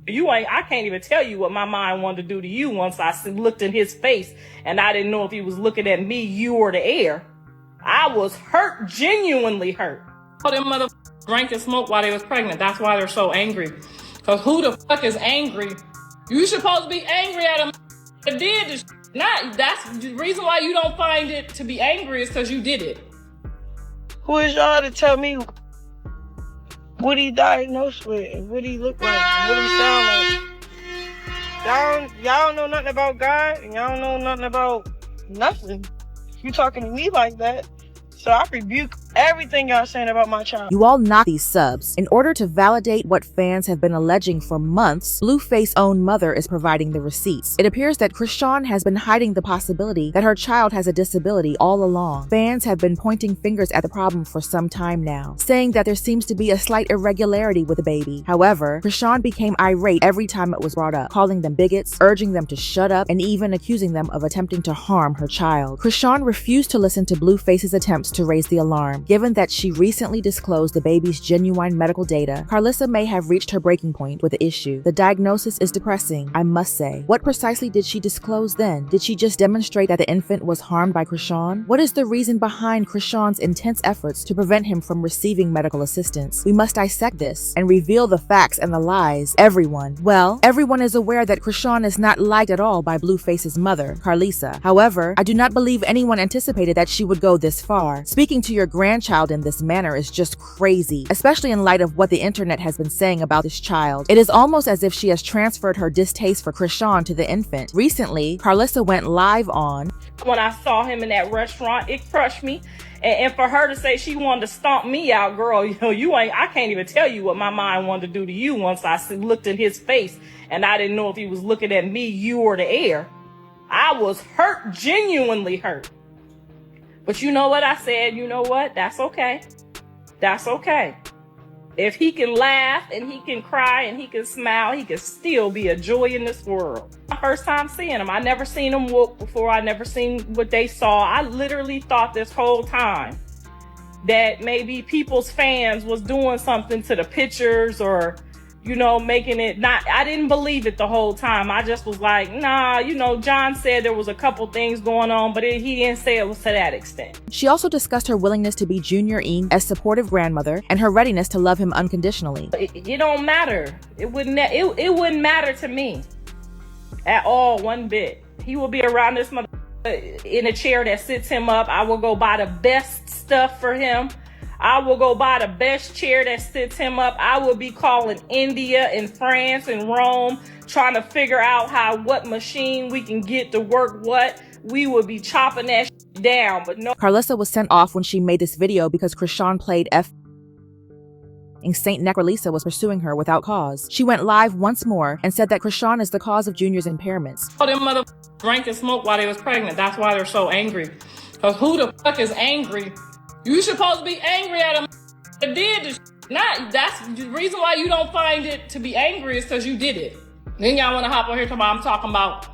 I can't even tell you what my mind wanted to do to you once I looked in his face and I didn't know if he was looking at me, you, or the air. I was hurt, genuinely hurt. Oh, them mother drank and smoked while they was pregnant. That's why they're so angry. Because who the fuck is angry? You supposed to be angry at a that did this. That's the reason why you don't find it to be angry is because you did it. Who is y'all to tell me what he diagnosed with, what he look like, what he sound like? Y'all don't know nothing about God, and y'all don't know nothing about nothing. You talking to me like that, so I rebuke everything y'all saying about my child. You all knock these subs. In order to validate what fans have been alleging for months, Blueface's own mother is providing the receipts. It appears that Chrisean has been hiding the possibility that her child has a disability all along. Fans have been pointing fingers at the problem for some time now, saying that there seems to be a slight irregularity with the baby. However, Chrisean became irate every time it was brought up, calling them bigots, urging them to shut up, and even accusing them of attempting to harm her child. Chrisean refused to listen to Blueface's attempts to raise the alarm. Given that she recently disclosed the baby's genuine medical data, Karlissa may have reached her breaking point with the issue. The diagnosis is depressing, I must say. What precisely did she disclose then? Did she just demonstrate that the infant was harmed by Chrisean? What is the reason behind Chrisean's intense efforts to prevent him from receiving medical assistance? We must dissect this and reveal the facts and the lies. Everyone is aware that Chrisean is not liked at all by Blueface's mother, Karlissa. However, I do not believe anyone anticipated that she would go this far. Speaking to your grandchild in this manner is just crazy, especially in light of what the internet has been saying about this child. It is almost as if she has transferred her distaste for Chrisean to the infant. Recently, Karlissa went live on, when I saw him in that restaurant, it crushed me. And for her to say she wanted to stomp me out, girl, I can't even tell you what my mind wanted to do to you once I looked in his face and I didn't know if he was looking at me, you, or the air. I was hurt, genuinely hurt. But you know what I said? You know what? That's okay. That's okay. If he can laugh and he can cry and he can smile, he can still be a joy in this world. My first time seeing him. I never seen him whoop before. I never seen what they saw. I literally thought this whole time that maybe people's fans was doing something to the pictures or, making it not. I didn't believe it the whole time. I just was like, nah, John said there was a couple things going on, but he didn't say it was to that extent. She also discussed her willingness to be Junior as supportive grandmother and her readiness to love him unconditionally. It don't matter. It wouldn't matter to me at all, one bit. He will be around this mother in a chair that sits him up. I will go buy the best stuff for him. I will go buy the best chair that sits him up. I will be calling India and France and Rome, trying to figure out what machine we can get to work what. We will be chopping that down, but no. Karlissa was sent off when she made this video because Chrisean played and Saint Karlissa was pursuing her without cause. She went live once more and said that Chrisean is the cause of Junior's impairments. Oh, them mother drank and smoked while they was pregnant. That's why they're so angry. Because who the fuck is angry? You supposed to be angry at him that did this. That's the reason why you don't find it to be angry is because you did it. Then y'all want to hop on here I'm talking about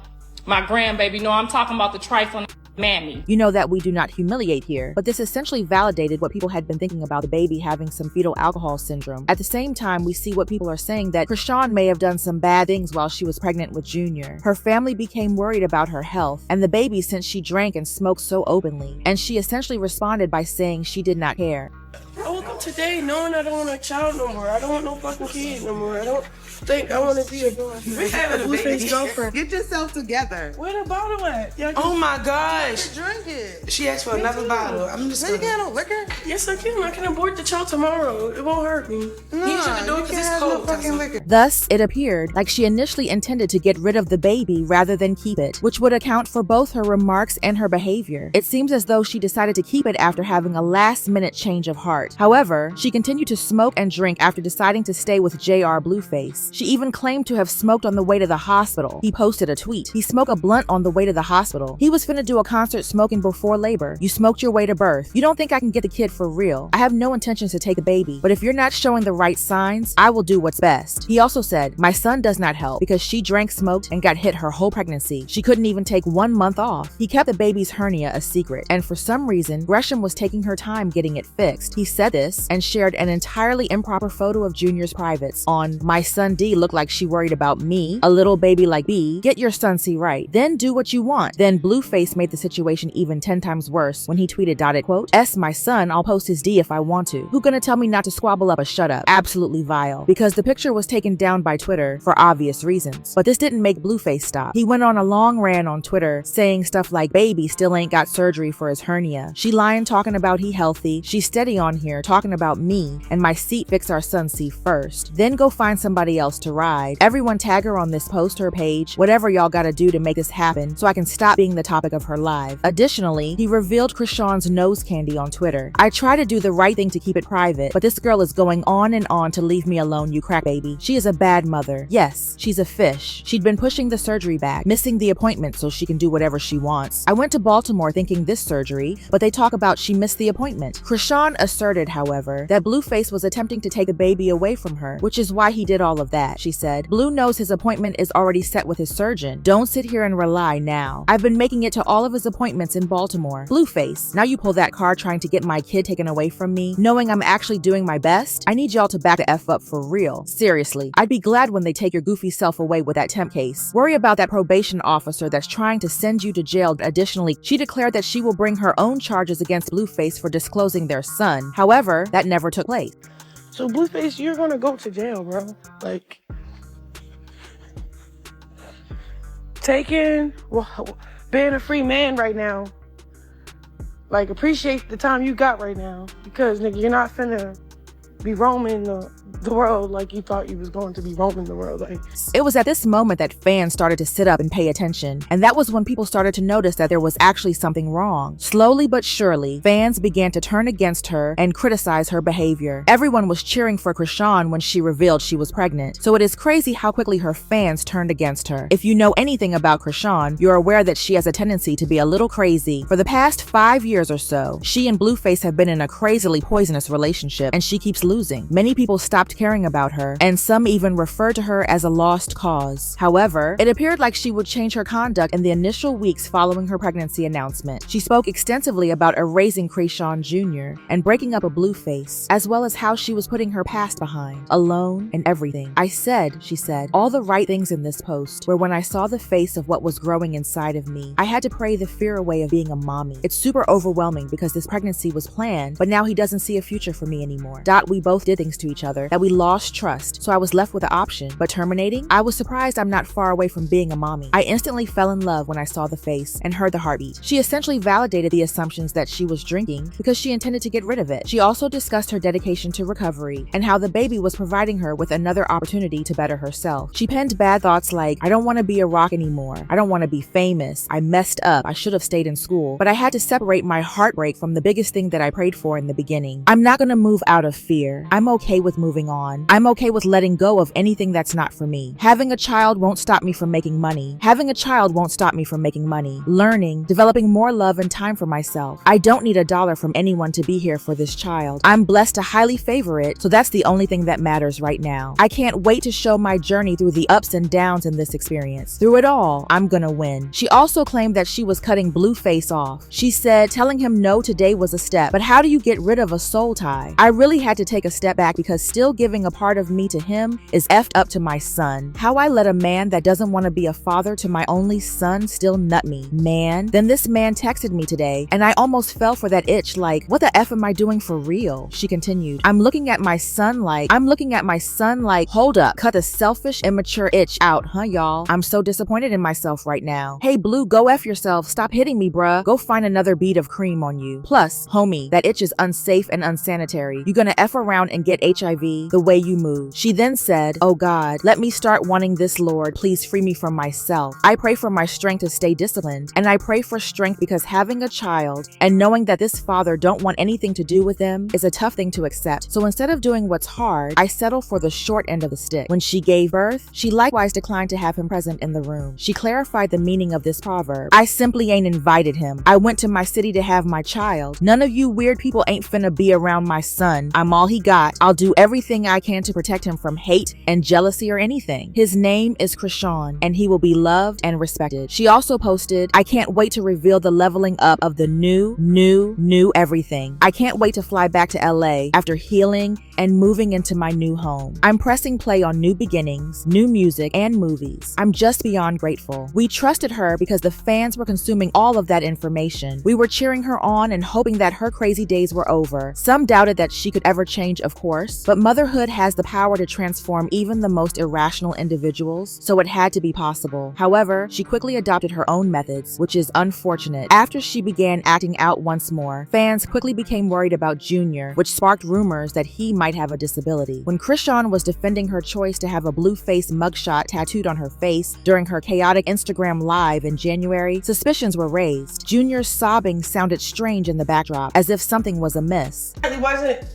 my grandbaby. No, I'm talking about the trifling mammy. You know that we do not humiliate here, but this essentially validated what people had been thinking about the baby having some fetal alcohol syndrome. At the same time, we see what people are saying that Chrisean may have done some bad things while she was pregnant with Junior. Her family became worried about her health and the baby since she drank and smoked so openly, and she essentially responded by saying she did not care. I woke up today knowing I don't want a child no more. I don't want no fucking kid no more. I don't think I want to be a Blueface girlfriend. Get yourself together. Where the bottle at? Oh my gosh. Drink it. She asked for another bottle. I'm just gonna... You got no liquor? Yes, I can. I can abort the child tomorrow. It won't hurt me. No, you can't have no fucking liquor. Thus, it appeared like she initially intended to get rid of the baby rather than keep it, which would account for both her remarks and her behavior. It seems as though she decided to keep it after having a last-minute change of heart. However, she continued to smoke and drink after deciding to stay with JR Blueface. She even claimed to have smoked on the way to the hospital. He posted a tweet. He smoked a blunt on the way to the hospital. He was finna do a concert smoking before labor. You smoked your way to birth. You don't think I can get the kid for real? I have no intentions to take a baby, but if you're not showing the right signs, I will do what's best. He also said, my son does not help because she drank, smoked, and got hit her whole pregnancy. She couldn't even take 1 month off. He kept the baby's hernia a secret, and for some reason, Gresham was taking her time getting it fixed. He said this and shared an entirely improper photo of Junior's privates on My Son D looked like she worried about me, a little baby like B. Get your son-see right. Then do what you want. Then Blueface made the situation even 10 times worse when he tweeted dotted quote, S my son, I'll post his D if I want to. Who gonna tell me not to squabble up a shut up? Absolutely vile. Because the picture was taken down by Twitter for obvious reasons. But this didn't make Blueface stop. He went on a long rant on Twitter saying stuff like baby still ain't got surgery for his hernia. She lying talking about he healthy. She's steady on here talking about me and my seat fix our son-see first. Then go find somebody else to ride. Everyone tag her on this post, her page, whatever y'all gotta do to make this happen so I can stop being the topic of her live. Additionally, he revealed Chrisean's nose candy on Twitter. I try to do the right thing to keep it private, but this girl is going on and on to leave me alone, you crack baby. She is a bad mother. Yes, she's a fish. She'd been pushing the surgery back, missing the appointment so she can do whatever she wants. I went to Baltimore thinking this surgery, but they talk about she missed the appointment. Chrisean asserted, however, that Blueface was attempting to take the baby away from her, which is why he did all of that. She said, Blue knows his appointment is already set with his surgeon. Don't sit here and rely now. I've been making it to all of his appointments in Baltimore. Blueface, now you pull that card trying to get my kid taken away from me, knowing I'm actually doing my best? I need y'all to back the F up for real. Seriously, I'd be glad when they take your goofy self away with that temp case. Worry about that probation officer that's trying to send you to jail. Additionally, she declared that she will bring her own charges against Blueface for disclosing their son. However, that never took place. So Blueface, you're gonna go to jail, bro. Like, being a free man right now. Like, appreciate the time you got right now, because nigga, you're not finna be roaming the world like you thought you was going to be roaming the world. Like, it was at this moment that fans started to sit up and pay attention, and that was when people started to notice that there was actually something wrong. Slowly but surely, fans began to turn against her and criticize her behavior. Everyone was cheering for Chrisean when she revealed she was pregnant, so it is crazy how quickly her fans turned against her. If you know anything about Chrisean, you're aware that she has a tendency to be a little crazy. For the past 5 years or so, she and Blueface have been in a crazily poisonous relationship, and she keeps losing. Many people stopped caring about her, and some even referred to her as a lost cause. However, it appeared like she would change her conduct in the initial weeks following her pregnancy announcement. She spoke extensively about erasing Chrisean Jr. and breaking up a Blueface, as well as how she was putting her past behind, alone and everything. I said, she said, all the right things in this post, where when I saw the face of what was growing inside of me, I had to pray the fear away of being a mommy. It's super overwhelming because this pregnancy was planned, but now he doesn't see a future for me anymore. We both did things to each other that we lost trust, so I was left with the option. But terminating? I was surprised I'm not far away from being a mommy. I instantly fell in love when I saw the face and heard the heartbeat. She essentially validated the assumptions that she was drinking because she intended to get rid of it. She also discussed her dedication to recovery and how the baby was providing her with another opportunity to better herself. She penned bad thoughts like, I don't want to be a rock anymore. I don't want to be famous. I messed up. I should have stayed in school. But I had to separate my heartbreak from the biggest thing that I prayed for in the beginning. I'm not going to move out of fear. I'm okay with moving on. I'm okay with letting go of anything that's not for me. Having a child won't stop me from making money. Having a child won't stop me from making money. Learning, developing more love and time for myself. I don't need $1 from anyone to be here for this child. I'm blessed to highly favor it, so that's the only thing that matters right now. I can't wait to show my journey through the ups and downs in this experience. Through it all, I'm gonna win. She also claimed that she was cutting Blueface off. She said, telling him no today was a step, but how do you get rid of a soul tie? I really had to take a step back because still giving a part of me to him is effed up to my son. How I let a man that doesn't want to be a father to my only son still nut me. Man. Then this man texted me today and I almost fell for that itch like, what the F am I doing for real? She continued, I'm looking at my son like, hold up, cut the selfish, immature itch out, huh y'all? I'm so disappointed in myself right now. Hey Blue, go F yourself. Stop hitting me, bruh. Go find another bead of cream on you. Plus, homie, that itch is unsafe and unsanitary. You gonna F around and get HIV the way you move. She then said, oh God, let me start wanting this, Lord. Please free me from myself. I pray for my strength to stay disciplined, and I pray for strength because having a child and knowing that this father don't want anything to do with them is a tough thing to accept. So instead of doing what's hard, I settle for the short end of the stick. When she gave birth, she likewise declined to have him present in the room. She clarified the meaning of this proverb. I simply ain't invited him. I went to my city to have my child. None of you weird people ain't finna be around my son. I'm all he got. I'll do everything everything I can to protect him from hate and jealousy or anything. His name is Chrisean, and he will be loved and respected. She also posted, I can't wait to reveal the leveling up of the new everything. I can't wait to fly back to LA after healing and moving into my new home. I'm pressing play on new beginnings, new music, and movies. I'm just beyond grateful. We trusted her because the fans were consuming all of that information. We were cheering her on and hoping that her crazy days were over. Some doubted that she could ever change, of course, but motherhood has the power to transform even the most irrational individuals, so it had to be possible. However, she quickly adopted her own methods, which is unfortunate. After she began acting out once more, fans quickly became worried about Junior, which sparked rumors that he might have a disability. When Chrisean was defending her choice to have a blue face mugshot tattooed on her face during her chaotic Instagram live in January, suspicions were raised. Junior's sobbing sounded strange in the backdrop, as if something was amiss. He wasn't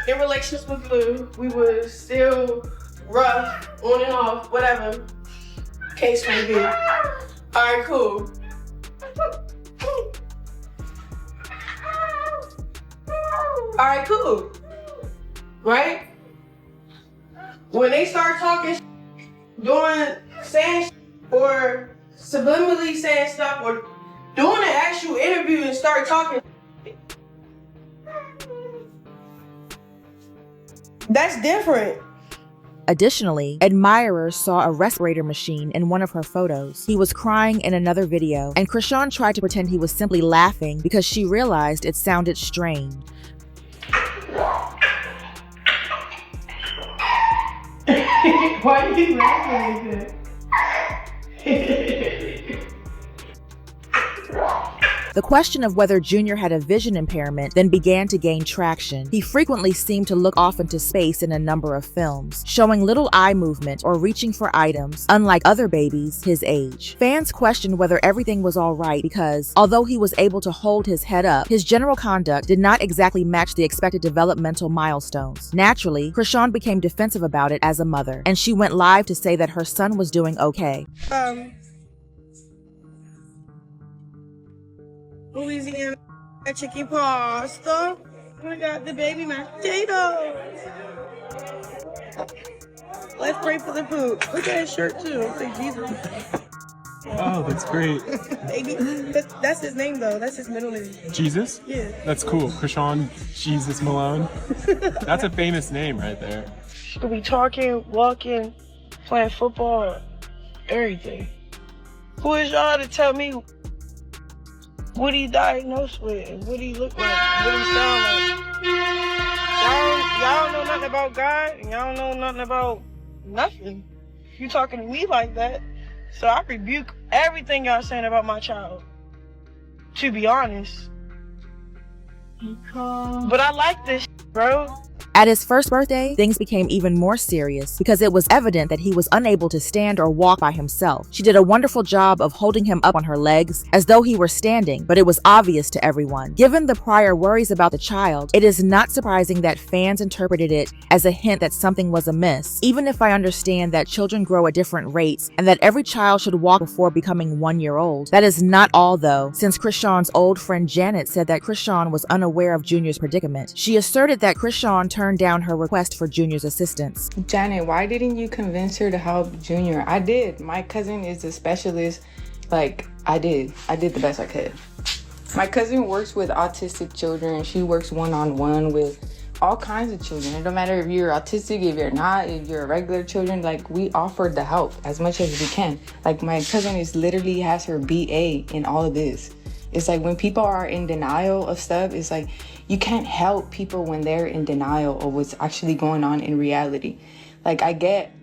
in relations with Blue. We were still rough, on and off, whatever case may be. Alright, cool. Alright, cool. Right? When they start talking, saying or subliminally saying stuff or doing an actual interview and start talking, that's different. Additionally, admirers saw a respirator machine in one of her photos. He was crying in another video, and Chrisean tried to pretend he was simply laughing because she realized it sounded strained. Why are you laughing like that? The question of whether Junior had a vision impairment then began to gain traction. He frequently seemed to look off into space in a number of films, showing little eye movement or reaching for items, unlike other babies his age. Fans questioned whether everything was alright because, although he was able to hold his head up, his general conduct did not exactly match the expected developmental milestones. Naturally, Chrisean became defensive about it as a mother, and she went live to say that her son was doing okay. Louisiana chicken pasta. I got the baby mashed potatoes. Let's pray for the food. Look at his shirt too. It's like Jesus. Oh, that's great. Baby, that's his name though. That's his middle name. Jesus? Yeah. That's cool. Chrisean Jesus Malone. That's a famous name right there. She could be talking, walking, playing football, everything. Who is y'all to tell me what he diagnosed with, and what he look like, what he sound like? Y'all don't know nothing about God, and y'all don't know nothing about nothing. You talking to me like that, so I rebuke everything y'all saying about my child, to be honest. But I like this bro. At his first birthday, things became even more serious because it was evident that he was unable to stand or walk by himself. She did a wonderful job of holding him up on her legs as though he were standing, but it was obvious to everyone. Given the prior worries about the child, it is not surprising that fans interpreted it as a hint that something was amiss. Even if I understand that children grow at different rates and that every child should walk before becoming 1 year old, that is not all though, since Chrisean's old friend Janet said that Chrisean was unaware of Junior's predicament. She asserted that Chrisean turned down her request for Junior's assistance. Janet, why didn't you convince her to help Junior? I did. My cousin is a specialist. Like, I did the best I could. My cousin works with autistic children. She works one-on-one with all kinds of children. It don't matter if you're autistic, if you're not, if you're regular children, like, we offered the help as much as we can. Like, my cousin is literally has her BA in all of this. It's like when people are in denial of stuff, it's like you can't help people when they're in denial of what's actually going on in reality. Like, I get,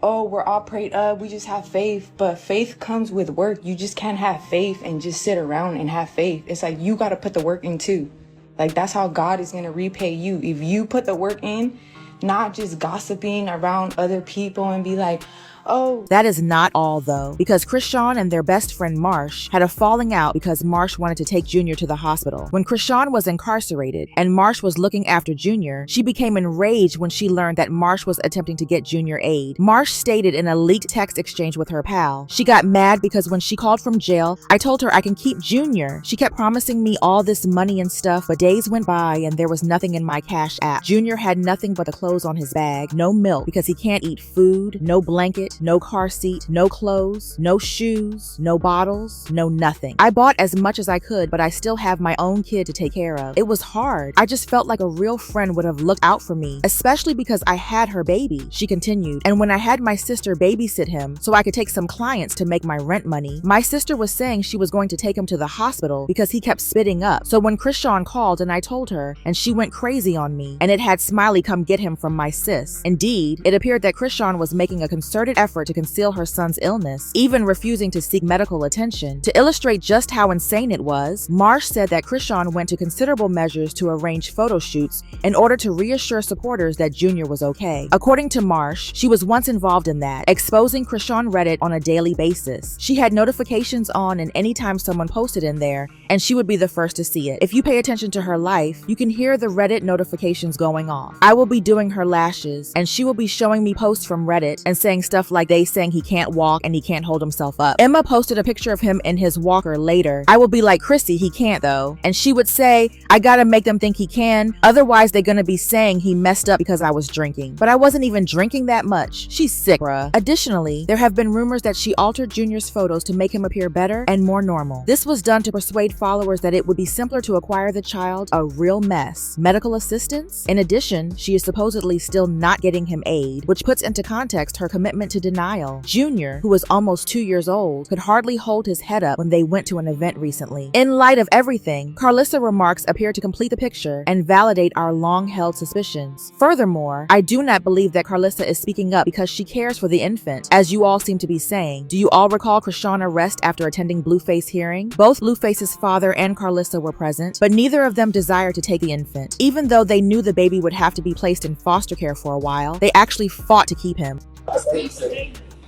oh, we're all prayed up, we just have faith, but faith comes with work. You just can't have faith and just sit around and have faith. It's like you got to put the work in too. Like, that's how God is going to repay you. If you put the work in, not just gossiping around other people and be like, Oh. That is not all though, because Chrisean and their best friend Marsh had a falling out because Marsh wanted to take Junior to the hospital. When Chrisean was incarcerated and Marsh was looking after Junior, she became enraged when she learned that Marsh was attempting to get Junior aid. Marsh stated in a leaked text exchange with her pal, she got mad because when she called from jail, I told her I can keep Junior. She kept promising me all this money and stuff, but days went by and there was nothing in my cash app. Junior had nothing but the clothes on his bag, no milk because he can't eat food, no blanket, no car seat, no clothes, no shoes, no bottles, no nothing. I bought as much as I could, but I still have my own kid to take care of. It was hard. I just felt like a real friend would have looked out for me, especially because I had her baby, she continued. And when I had my sister babysit him so I could take some clients to make my rent money, my sister was saying she was going to take him to the hospital because he kept spitting up. So when Chrisean called and I told her, and she went crazy on me, and it had Smiley come get him from my sis. Indeed, it appeared that Chrisean was making a concerted effort to conceal her son's illness, even refusing to seek medical attention. To illustrate just how insane it was, Marsh said that Chrisean went to considerable measures to arrange photo shoots in order to reassure supporters that Junior was okay. According to Marsh, she was once involved in that, exposing Chrisean Reddit on a daily basis. She had notifications on, and anytime someone posted in there, and she would be the first to see it. If you pay attention to her life, you can hear the Reddit notifications going off. I will be doing her lashes, and she will be showing me posts from Reddit and saying stuff like they saying he can't walk and he can't hold himself up. Emma posted a picture of him in his walker later. I will be like, Chrissy, he can't though. And she would say, I gotta make them think he can, otherwise they're gonna be saying he messed up because I was drinking. But I wasn't even drinking that much. She's sick, bruh. Additionally, there have been rumors that she altered Junior's photos to make him appear better and more normal. This was done to persuade followers that it would be simpler to acquire the child a real mess. Medical assistance? In addition, she is supposedly still not getting him aid, which puts into context her commitment to denial. Junior, who was almost 2 years old, could hardly hold his head up when they went to an event recently. In light of everything, Karlissa remarks appear to complete the picture and validate our long-held suspicions. Furthermore, I do not believe that Karlissa is speaking up because she cares for the infant, as you all seem to be saying. Do you all recall Chrisean's arrest after attending Blueface hearing? Both Blueface's father and Karlissa were present, but neither of them desired to take the infant. Even though they knew the baby would have to be placed in foster care for a while, they actually fought to keep him.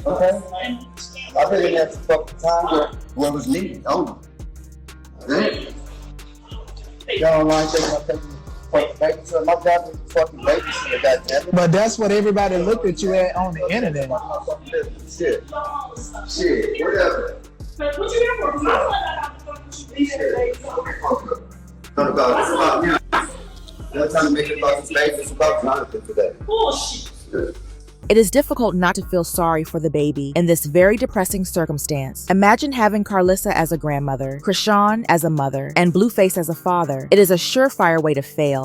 Okay. I really had to fuck the time where it was needed. Oh. Y'all don't mind taking my babysitter? My job is fucking babysitter, goddammit. But that's what everybody looked at you at on the internet. Shit, whatever. What you here for? Not about you. They're trying to make it about this baby. It's about Jonathan today. Bullshit. It is difficult not to feel sorry for the baby in this very depressing circumstance. Imagine having Karlissa as a grandmother, Chrisean as a mother, and Blueface as a father. It is a surefire way to fail.